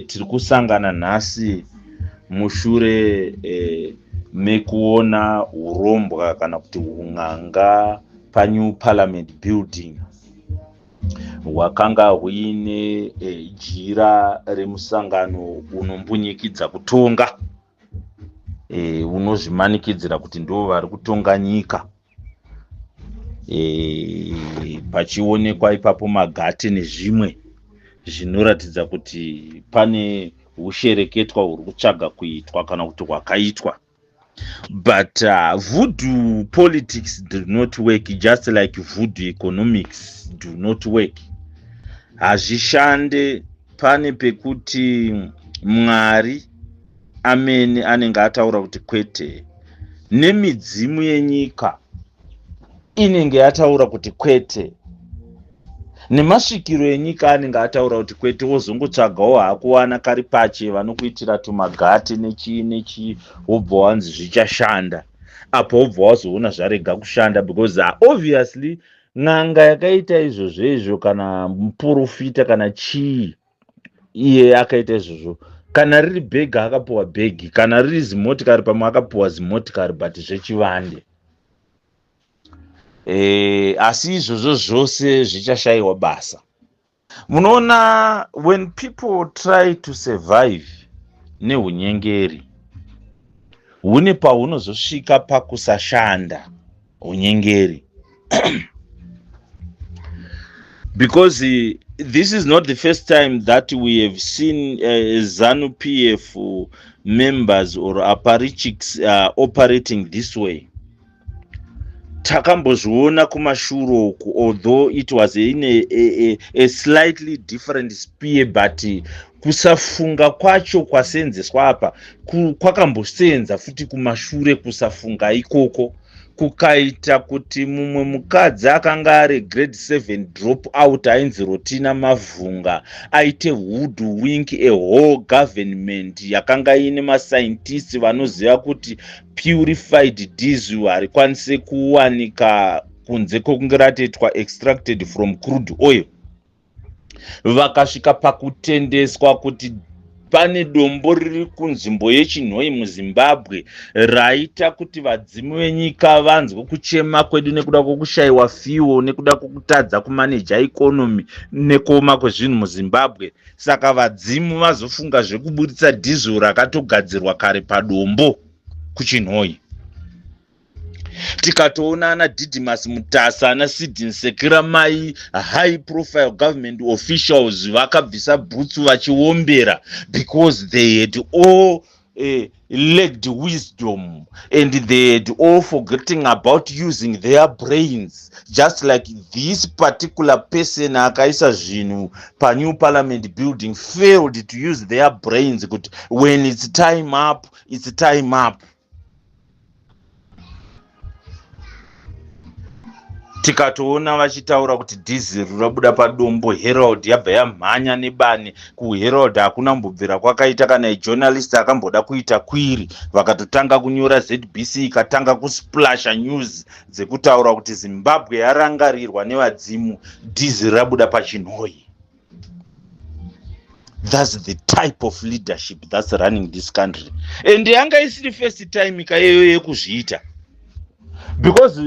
tiri kusangana nhasi mushure mekuona urombwa kana kuti un'anga paNew Parliament Building hwakanga huine jira remusangano unombunyikidza kutonga, unozvimanikidzira kuti ndo vari kutonga nyika. Pachionekwa ipapo magate nezvimwe zvinoratidza kuti pane hushereketwa huri kutsvaga kuitwa kana kuti hwakaitwa. But voodoo politics do not work, just like voodoo economics do not work. Hazvishande pane pekuti Mwari amene anenge ataura kuti kwete, nemidzimu yenyika inenge yataura kuti kwete, nemasvikiro enyika anenge ataura kuti kwete, wozongotsvagawo hakuwana kari pache vanokuitira tumagate nechii wobva wanzi zvichashanda. Apo wobva wazoona zvarega kushanda, because obviously n'anga yakaita izvozvo kana muprofita kana chii iye akaita izvozvo, kana riri bhegi akapuwa bhegi, kana riri zimotikari pamwe akapuwa zimotikari, but zvechivande. Asi izvozvo zvose zvichashayiwa basa. Munoona, when people try to survive nehunyengeri, hune pahunozosvika pakusashanda hunyengeri. Because this is not the first time that we have seen Zanu Pf members or apparatchiks operating this way. Takambozviona kumashure uku, although it was in a slightly different spear, but kusafunga kwacho kwasenzeswa apa kwakambosenza futi kumashure. Kusafunga ikoko kukaita kuti mumwe mukadzi akanga ari grade 7 drop out ainzi Rotina Mavhunga aite hoodwink a whole government yakanga ine mascientists vanoziva kuti purified diesel harikwanise kuwanika kunze kwekunge ratoitwa extracted from crude oil. Vakasvika pakutendeswa kuti pane dombo riri kunzvimbo yeChinhoi muZimbabwe raita kuti vadzimu venyika vanzwe kuchema kwedu nekuda kwekushayiwa fuel, nekuda kwekutadza kumaneja ikonomi nekuoma kwezvinhu muZimbabwe. Saka vadzimu vazofunga zvekuburitsa diesel rakatogadzirwa kare padombo kuChinhoi. Tikatoona ana Didymus Mutasa, ana Sidney Sekiramai, high profile government officials vakabvisa bhutsu vachiombera, because they had all lacked wisdom and they had all forgetting about using their brains, just like this particular person akaisa zvinhu paNew Parliament Building failed to use their brains. But when it's time up, it's time up. Tikatoona vachitaura kuti diesel rabuda padombo, Herald yabva yamhanya nebani. KuHerald hakuna mbobvira kwakaita kana journalist akamboda kuita kwiri, vakatotanga kunyora ZBC ikatanga kusplasha news dzekutaura kuti Zimbabwe yarangarirwa nevadzimu, diesel rabuda paChinhoi. That's the type of leadership that's running this country. And yanga isiri first time ikayeyo yekuzviita, because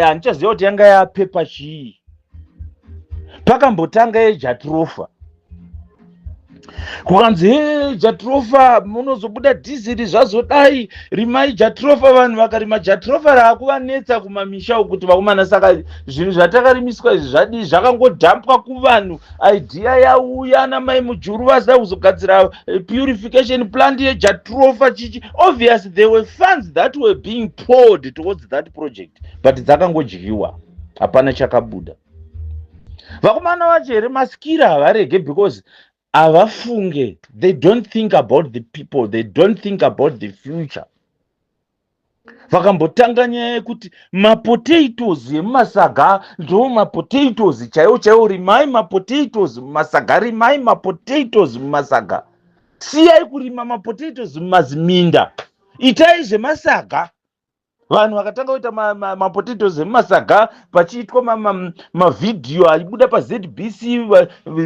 handichaziva kuti yanga yapepa chii. Pakambotanga yeJatrofa, kukanzi Jatrofa munozobuda dhiziri zvazodai, rimai Jatrofa. Vanhu vakarima Jatrofa raakuvanetsa kumamisha kuti vakomana. Saka zvinhu zvatakarimiswa izvi zvadii, zvakangodhampwa kuvanhu. Idea yauya namai Mujuru vasida kuzogadzira purification plant yeJatrofa chichi. Obviously there were funds that were being poured towards that project, but dzakangodyiwa, hapana chakabuda. Vakomana vacho here maskira havarege, because avafunge. They don't think about the people, they don't think about the future. Vakambotanga nyaya yekuti mapotatoes emumasaga ndo mapotatoes chaiwo, rimai mapotatoes mumasaga, rimai mapotatoes mumasaga. Siyai kurima mapotatoes mumaziminda, itai zvemasaga. vanhu vakatanga kuita mapotatoes emumasaga pachiitwa mavidhiyo aibuda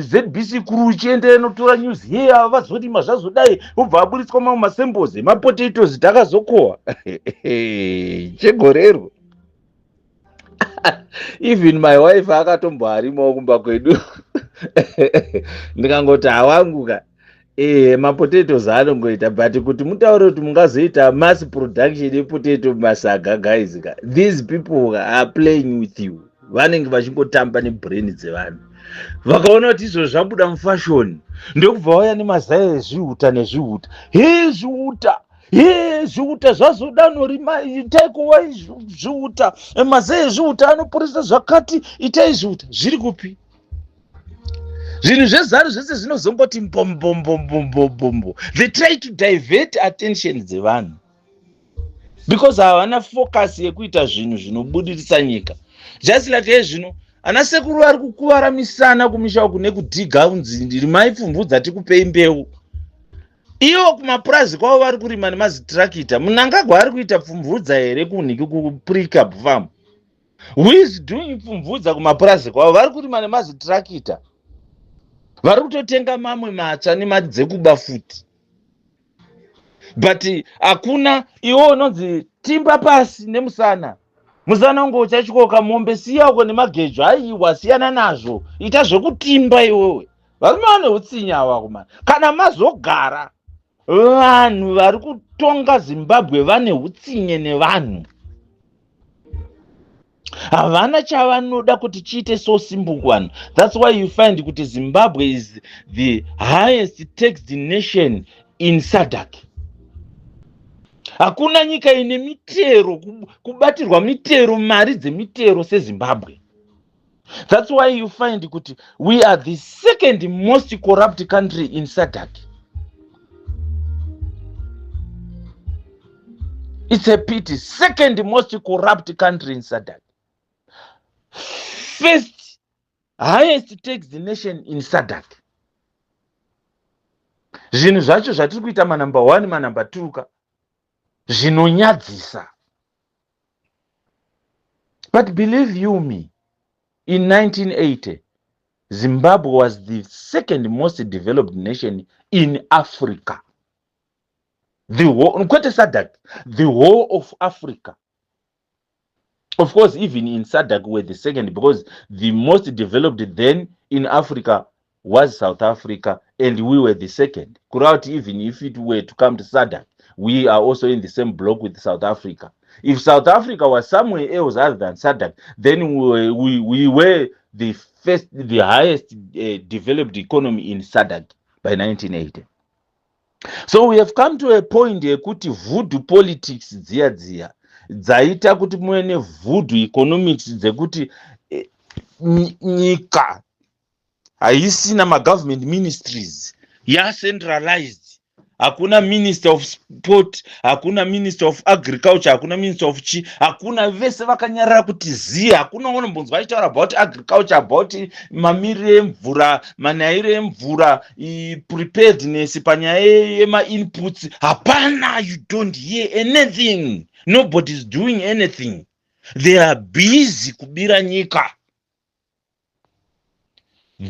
ZBC kuru uchienderera notora news here vazorima zvazodai obva aburitswa mamwe masembos emapotatoes takazokohwa chegorero. Even my wife akatomboharimawo kumba kwedu ndikangoti hawanguka mapotatoes anongoita, but kuti mutaure kuti mungazoita mass production yepotato mumasaga, guys, these people are playing with you. Vanenge vachingotamba nebrain dzevanhu, vakaona kuti izvo zvabuda mufashoni ndokubva vauya nemazai ezviuta nezviuta. Zviuta zvazodanorima, itai kuwai zviuta, mazai ezviuta anoporesa zvakati, itai zviuta. Zviri kupi? Zvinhu zvezaro zvese zvinozongoti mbombombombombo. They try to divert attention dzevanhu because havana focus yekuita zvinhu zvinobudirisa nyika. Just like zvino ana sekuru vari kukuvara misana kumisha uku nekudhiga unzi rimai pfumvudza tikupei mbeu. Ivo kumapurazi kwavo vari kurima nemazitrakita. Munangagwa ari kuita pfumvudza here kunhiki kuprecap farm? Who is doing pfumvudza kumapurazi kwavo? Vari kurima nemazitrakita. Vari kutotenga mamwe matsva nemadzekuba futi. But hakuna iwo unonzi timba pasi nemusana. Musana ungo uchachikoka mombe siya uko nemagejo aiwa siyana nazvo. Ita zvekutimba iwewe. Varume vane utsinya awakumana. Kana mazogara vanhu vari kutonga Zimbabwe vane utsinye nevanhu. Havana chavanoda kuti chiite so simple one. That's why you find kuti Zimbabwe is the highest taxed nation in SADC. Hakuna nyika ine mitero, kubatirwa mitero, mari dzemitero seZimbabwe. That's why you find kuti we are the second most corrupt country in SADC. It's a pity. Second most corrupt country in SADC. First highest taxed nation in SADC. Zvinhu zvacho zvatiri kuita manumber 1 manumber 2 ka zvinonyadzisa. But believe you me, in 1980 Zimbabwe was the second most developed nation in Africa. The whole, SADC, the whole of Africa. Of course, even in SADC we were the second because the most developed then in Africa was South Africa and we were the second. Even if it were to come to SADC, we are also in the same block with South Africa. If South Africa was somewhere else other than SADC, then we were the first, the highest developed economy in SADC by 1980. So we have come to a point yekuti voodoo politics dziya dzaita kuti muwe nevoodoo economics dzekuti nyika haisina magovernment ministries, centralized. Hakuna minister of sport, hakuna minister of agriculture, hakuna minister of chi, hakuna vese vakanyarara kuti ziya, hakuna unombonzwa achitaura about agriculture, about mamirire emvura, manaire emvura, preparedness panyaya yema inputs. Hapana, you don't hear anything. Nobody is doing anything. They are busy kubira nyika.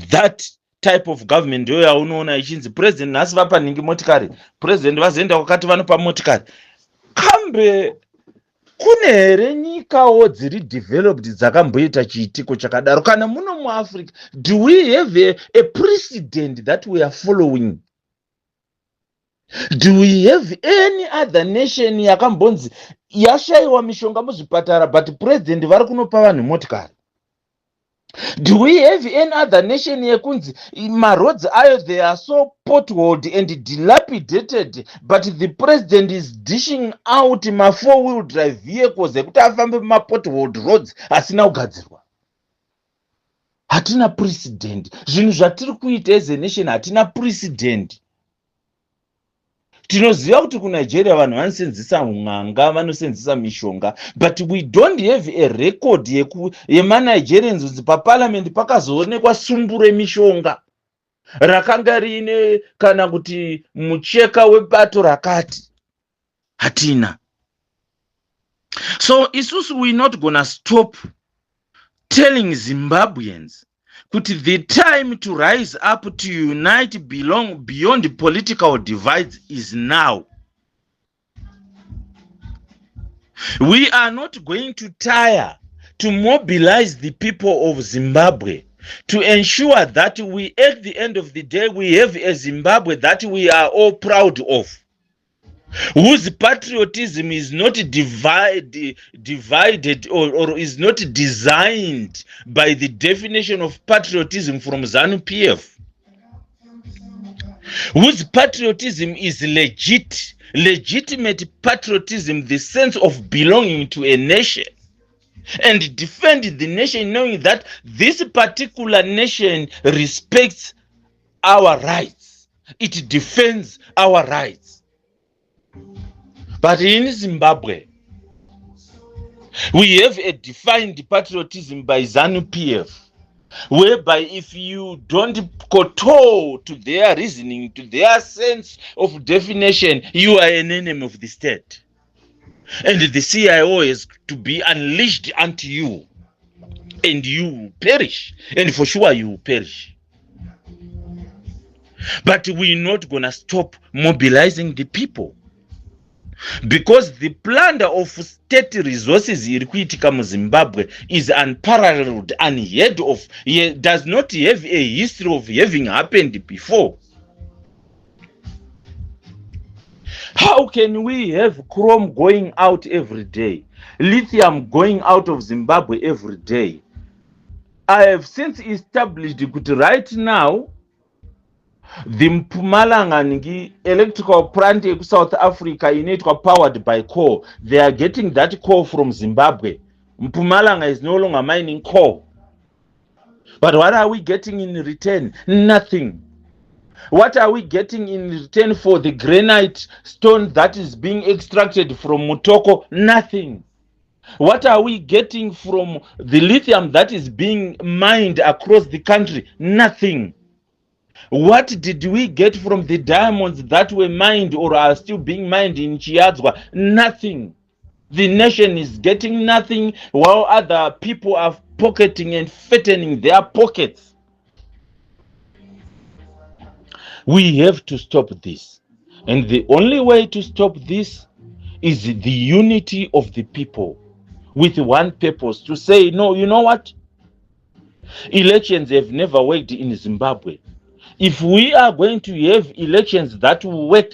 That type of government ndio yaunoona ichinzi president nhasi vapa ningi motikari, president vazoenda wakati vanopa motikari. Kambe kune here nyikawo dziri developed dzakamboita chiitiko chakadaro? Kana muno muAfrica, do we have a precedent that we are following? Do we have any other nation yakambonzi yashaiwa mishonga muzvipatara but president vari kunopa vanhu motikari? Do we have any other nation yekunzi maroads ayo they are so potholed and dilapidated but the president is dishing out ma 4-wheel drive vehicles ekuti afambe ma potholed roads asina kugadzirwa? Hatina precedent. Zvinhu zvatiri kuita as a nation hatina precedent. Tinoziva kuti kuNigeria vanhu vanosenzesa ng'anga, vanosenzesa mishonga, but we don't have a record yema-Nigerians kuti paparliament pakazoonekwa sumbu remishonga rakanga riine kana kuti mucheka webato rakati. Hatina. So isusu we're not gonna stop telling Zimbabweans that the time to rise up to unite beyond political divides is now. We are not going to tire to mobilize the people of Zimbabwe to ensure that we, at the end of the day, we have a Zimbabwe that we are all proud of, whose patriotism is not divided or is not designed by the definition of patriotism from Zanu Pf, whose patriotism is legitimate patriotism, the sense of belonging to a nation, and defend the nation knowing that this particular nation respects our rights. It defends our rights. But in Zimbabwe, we have a defined patriotism by Zanu Pf, whereby if you don't kowtow to their reasoning, to their sense of definition, you are an enemy of the state. And the CIO is to be unleashed unto you, and you will perish, and for sure you will perish. But we're not gonna stop mobilizing the people, because the plunder of state resources in Zimbabwe is unparalleled, unheard of, does not have a history of having happened before. How can we have chrome going out every day, lithium going out of Zimbabwe every day? I have since established that right now the Mpumalanga electrical plant in South Africa powered by coal. They are getting that coal from Zimbabwe. Mpumalanga is no longer mining coal. But what are we getting in return? Nothing. What are we getting in return for the granite stone that is being extracted from Mutoko? Nothing. What are we getting from the lithium that is being mined across the country? Nothing. What did we get from the diamonds that were mined or are still being mined in Chiadzwa? Nothing. The nation is getting nothing while other people are pocketing and fattening their pockets. We have to stop this. And the only way to stop this is the unity of the people with one purpose, to say, no, you know what? Elections have never worked in Zimbabwe. If we are going to have elections that will work,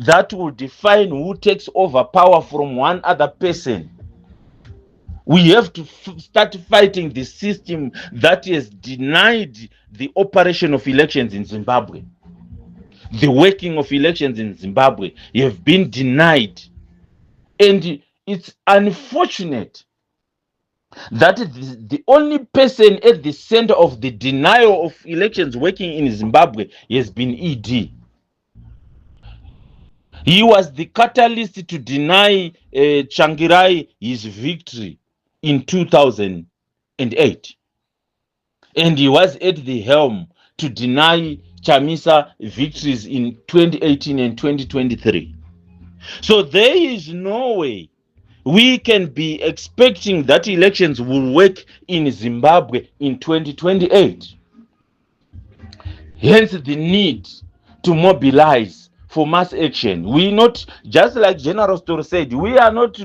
that will define who takes over power from one other person, we have to start fighting the system that has denied the operation of elections in Zimbabwe. The working of elections in Zimbabwe have been denied. And it's unfortunate that the only person at the center of the denial of elections working in Zimbabwe has been ED. He was the catalyst to deny Changirai his victory in 2008. And he was at the helm to deny Chamisa victories in 2018 and 2023. So there is no way we can be expecting that elections will work in Zimbabwe in 2028. Hence the need to mobilize for mass action. We not, just like General Story said, we are not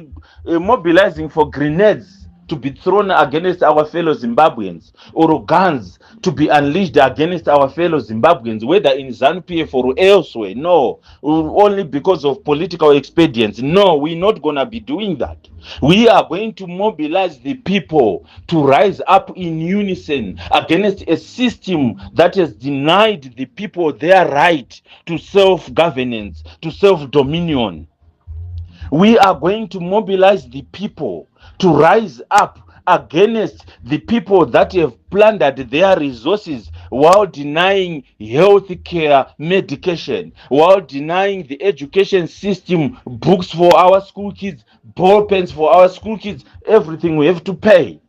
mobilizing for grenades to be thrown against our fellow Zimbabweans, or guns to be unleashed against our fellow Zimbabweans, whether in Zanu Pf or elsewhere. No, only because of political expedience. No, we're not going to be doing that. We are going to mobilize the people to rise up in unison against a system that has denied the people their right to self-governance, to self-dominion. We are going to mobilize the people to rise up against the people that have plundered their resources while denying health care, medication, while denying the education system, books for our school kids, ball pens for our school kids, everything we have to pay.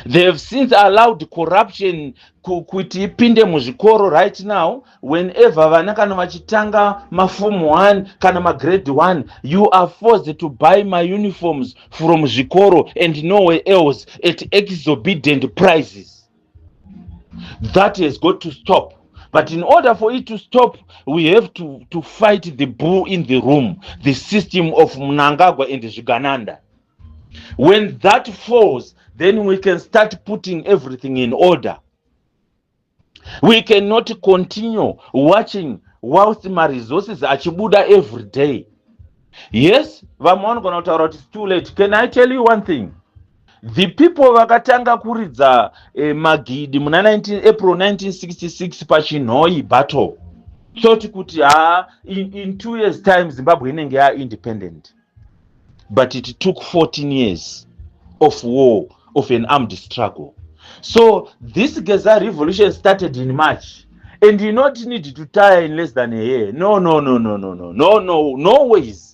They have since allowed corruption kuti ipinde muzvikoro right now. Whenever vana kana vachitanga maform 1 kana magrade 1, you are forced to buy my uniforms from zvikoro and nowhere else at exorbitant prices. That has got to stop. But in order for it to stop, we have to fight the bull in the room, the system of Mnangagwa and Zhigananda. When that falls, then we can start putting everything in order. We cannot continue watching whilst my resources achibuda every day. Yes, it's too late. Can I tell you one thing? The people vakatanga kuridza magidi muna April 1966 pachinhoi battle thought kuti in 2 years time Zimbabwe inenge independent. But it took 14 years of war, of an armed struggle. So this Gaza revolution started in March, and you not need to tire in less than a year. No ways.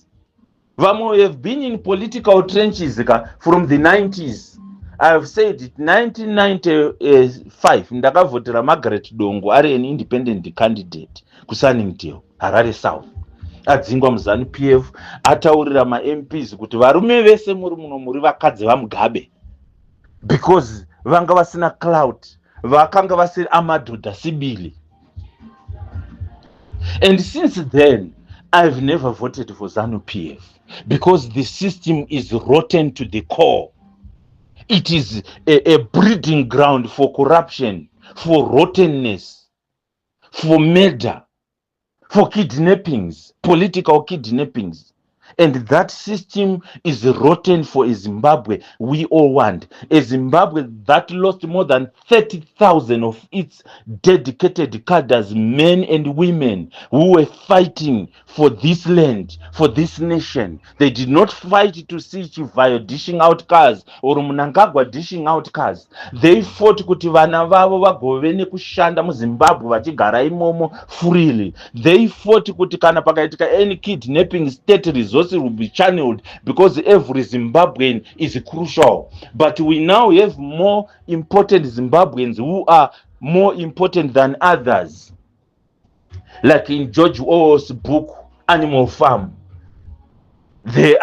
Vamo have been in political trenches from the 90s. I have said it, 1995 ndakavhotera Margaret Dongo ari an independent candidate kuSunningdale, Harare South. Adzingwa muZanu Pf ataurira maMPs kuti varume vese muri muno muri vakadzi vamugabe, because vanga vasina clout, vakanga vasiri amadhodha sibili. And since then I've never voted for Zanu Pf, because the system is rotten to the core. It is a breeding ground for corruption, for rottenness, for murder, for kidnappings, political kidnappings. And that system is rotten for a Zimbabwe we all want. A Zimbabwe that lost more than 30,000 of its dedicated cadres, men and women who were fighting for this land, for this nation. They did not fight to see Chivayo dishing out cars or Mnangagwa dishing out cars. They fought kuti vana vavo vagove nekushanda muZimbabwe vachigara imomo freely. They fought kuti kana pakaitika any kidnapping, state resources will be channeled, because every Zimbabwean is crucial. But we now have more important Zimbabweans who are more important than others. Like in George Orwell's book, Animal Farm. There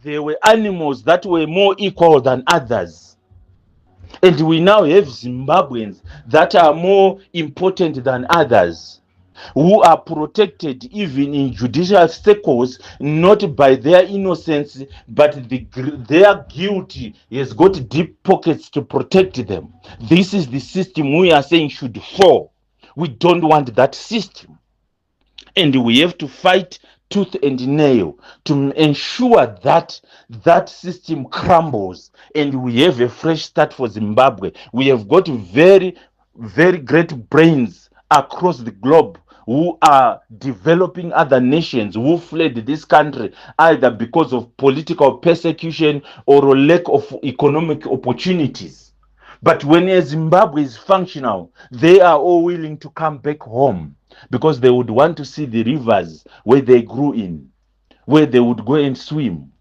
were animals that were more equal than others. And we now have Zimbabweans that are more important than others, who are protected even in judicial circles, not by their innocence, but their guilt has got deep pockets to protect them. This is the system we are saying should fall. We don't want that system. And we have to fight tooth and nail to ensure that that system crumbles and we have a fresh start for Zimbabwe. We have got very, very great brains across the globe who are developing other nations who fled this country either because of political persecution or a lack of economic opportunities. But when Zimbabwe is functional, they are all willing to come back home, because they would want to see the rivers where they grew in, where they would go and swim,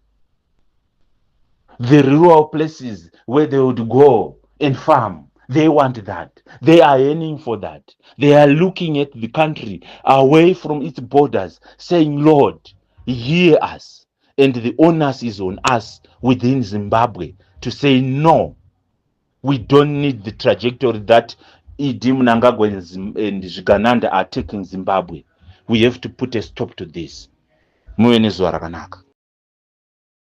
the rural places where they would go and farm. They want that. They are yearning for that. They are looking at the country away from its borders, saying, Lord, hear us. And the onus is on us within Zimbabwe to say, no, we don't need the trajectory that Idi Mnangagwa and Zhigananda are taking Zimbabwe. We have to put a stop to this. Muwe nezuwa rakanaka.